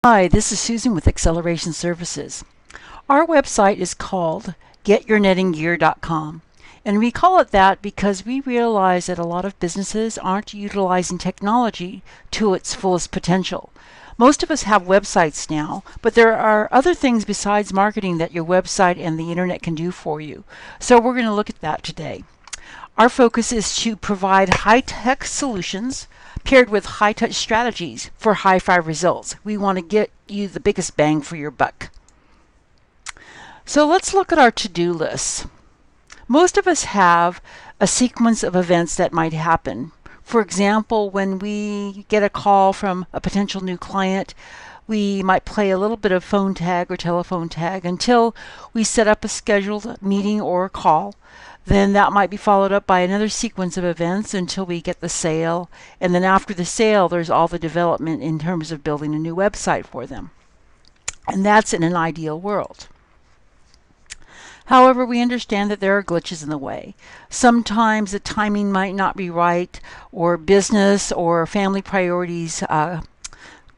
Hi, this is Susan with Acceleration Services. Our website is called getyournettinggear.com, and we call it that because we realize that a lot of businesses aren't utilizing technology to its fullest potential. Most of us have websites now, but there are other things besides marketing that your website and the internet can do for you. So we're going to look at that today. Our focus is to provide high-tech solutions paired with high-touch strategies for high-fi results. We want to get you the biggest bang for your buck. So let's look at our to-do list. Most of us have a sequence of events that might happen. For example, when we get a call from a potential new client, we might play a little bit of phone tag or telephone tag until we set up a scheduled meeting or a call. Then that might be followed up by another sequence of events until we get the sale. And then after the sale, there's all the development in terms of building a new website for them. And that's in an ideal world. However, we understand that there are glitches in the way. Sometimes the timing might not be right, or business or family priorities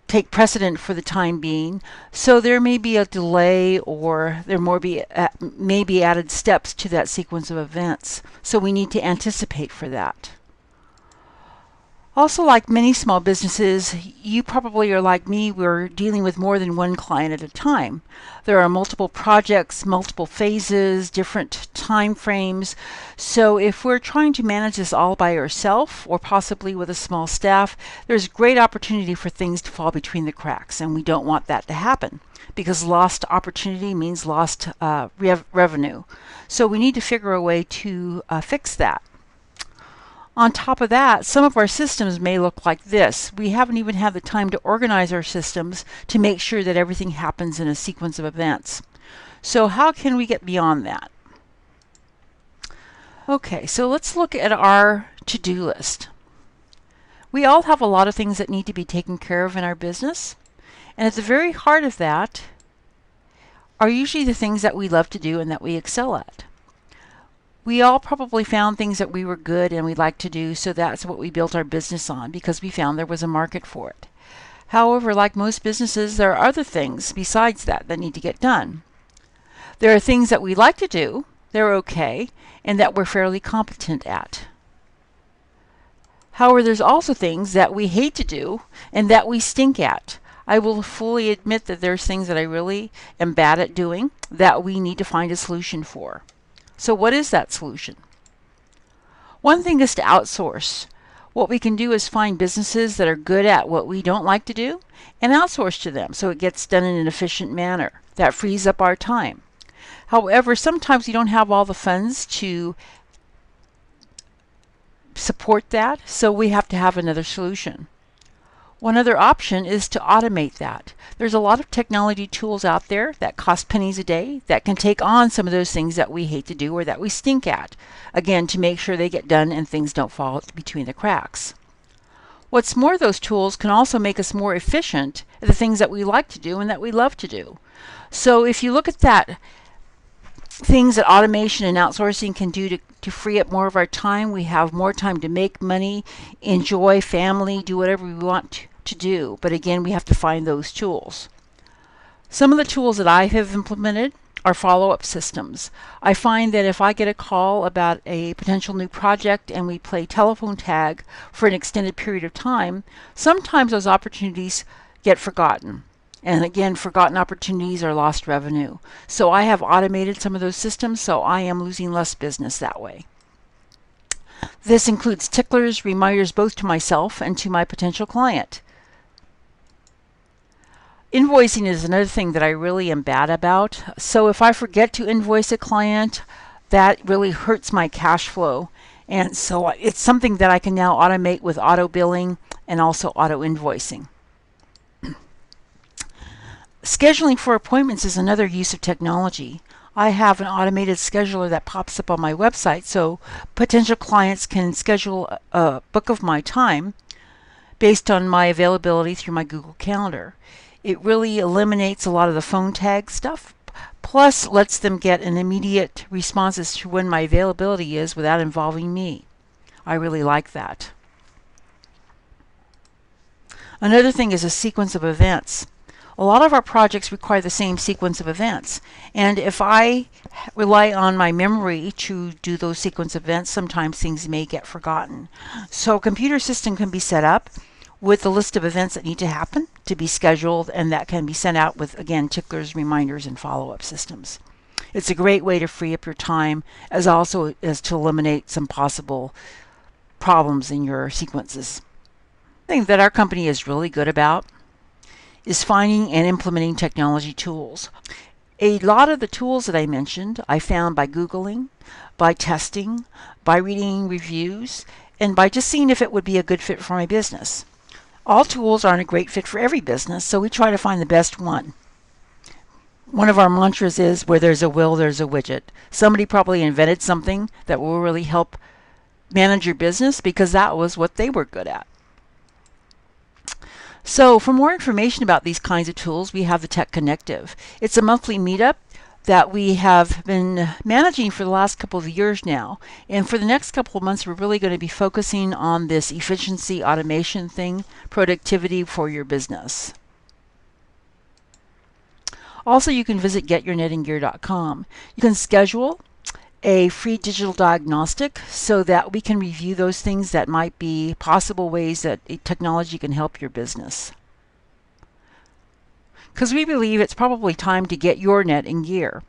take precedent for the time being, so there may be a delay, or there may be added steps to that sequence of events. So we need to anticipate for that. Also, like many small businesses, you probably are like me, we're dealing with more than one client at a time. There are multiple projects, multiple phases, different time frames. So if we're trying to manage this all by ourselves, or possibly with a small staff, there's great opportunity for things to fall between the cracks, and we don't want that to happen, because lost opportunity means lost revenue. So we need to figure a way to fix that. On top of that, some of our systems may look like this. We haven't even had the time to organize our systems to make sure that everything happens in a sequence of events. So how can we get beyond that? Okay, so let's look at our to-do list. We all have a lot of things that need to be taken care of in our business, and at the very heart of that are usually the things that we love to do and that we excel at. We all probably found things that we were good and we like to do, so that's what we built our business on, because we found there was a market for it. However, like most businesses, there are other things besides that that need to get done. There are things that we like to do, they're okay, and that we're fairly competent at. However, there's also things that we hate to do and that we stink at. I will fully admit that there's things that I really am bad at doing that we need to find a solution for. So what is that solution? One thing is to outsource. What we can do is find businesses that are good at what we don't like to do and outsource to them so it gets done in an efficient manner. That frees up our time. However, sometimes we don't have all the funds to support that, so we have to have another solution. One other option is to automate that. There's a lot of technology tools out there that cost pennies a day that can take on some of those things that we hate to do or that we stink at, again, to make sure they get done and things don't fall between the cracks. What's more, those tools can also make us more efficient at the things that we like to do and that we love to do. So if you look at that, things that automation and outsourcing can do to free up more of our time, we have more time to make money, enjoy family, do whatever we want to do. But again, we have to find those tools. Some of the tools that I have implemented are follow-up systems. I find that if I get a call about a potential new project and we play telephone tag for an extended period of time, sometimes those opportunities get forgotten. And again, forgotten opportunities are lost revenue. So I have automated some of those systems, so I am losing less business that way. This includes ticklers, reminders both to myself and to my potential client. Invoicing is another thing that I really am bad about. So if I forget to invoice a client, that really hurts my cash flow. And so it's something that I can now automate with auto billing and also auto invoicing. Scheduling for appointments is another use of technology. I have an automated scheduler that pops up on my website, so potential clients can schedule a book of my time based on my availability through my Google Calendar. It really eliminates a lot of the phone tag stuff, plus lets them get an immediate response as to when my availability is without involving me. I really like that. Another thing is a sequence of events. A lot of our projects require the same sequence of events, and if I rely on my memory to do those sequence events, sometimes things may get forgotten. So a computer system can be set up with a list of events that need to happen to be scheduled, and that can be sent out with, again, ticklers, reminders, and follow-up systems. It's a great way to free up your time, as also as to eliminate some possible problems in your sequences. The thing that our company is really good about is finding and implementing technology tools. A lot of the tools that I mentioned I found by Googling, by testing, by reading reviews, and by just seeing if it would be a good fit for my business. All tools aren't a great fit for every business, so we try to find the best one. One of our mantras is, where there's a will, there's a widget. Somebody probably invented something that will really help manage your business because that was what they were good at. So for more information about these kinds of tools, we have the Tech Connective. It's a monthly meetup that we have been managing for the last couple of years now. And for the next couple of months, we're really going to be focusing on this efficiency automation thing, productivity for your business. Also, you can visit getyourknittinggear.com. You can schedule a free digital diagnostic so that we can review those things that might be possible ways that technology can help your business. Because we believe it's probably time to get your net in gear.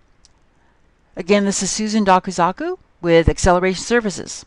Again, this is Susan Dakuzaku with Acceleration Services.